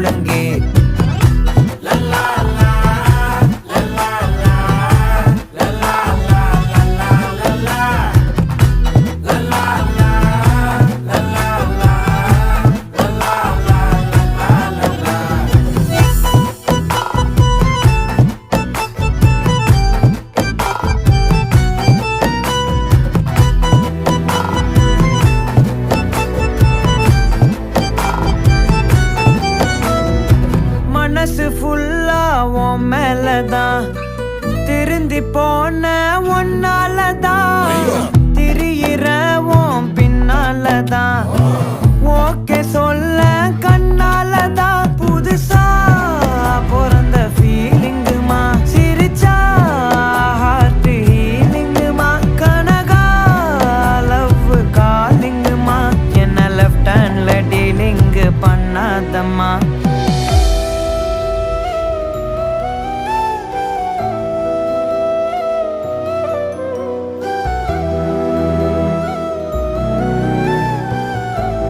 முழங்கே. மனசு ஃபுல்லா உன் மேலதான், திருந்தி போன ஒன்னாலதான், திரியிற உன் பின்னாலதான், ஓகே சொல்ல கண்ணாலதான். புதுசா பிறந்த ஃபீலிங்குமா, சிரிச்சா ஹார்ட் ஹீலிங்குமா, கனகா லவ் காலிங்குமா, என்ன லெஃப்ட் ஹேண்ட்ல டீலிங் பண்ணாதம்மா.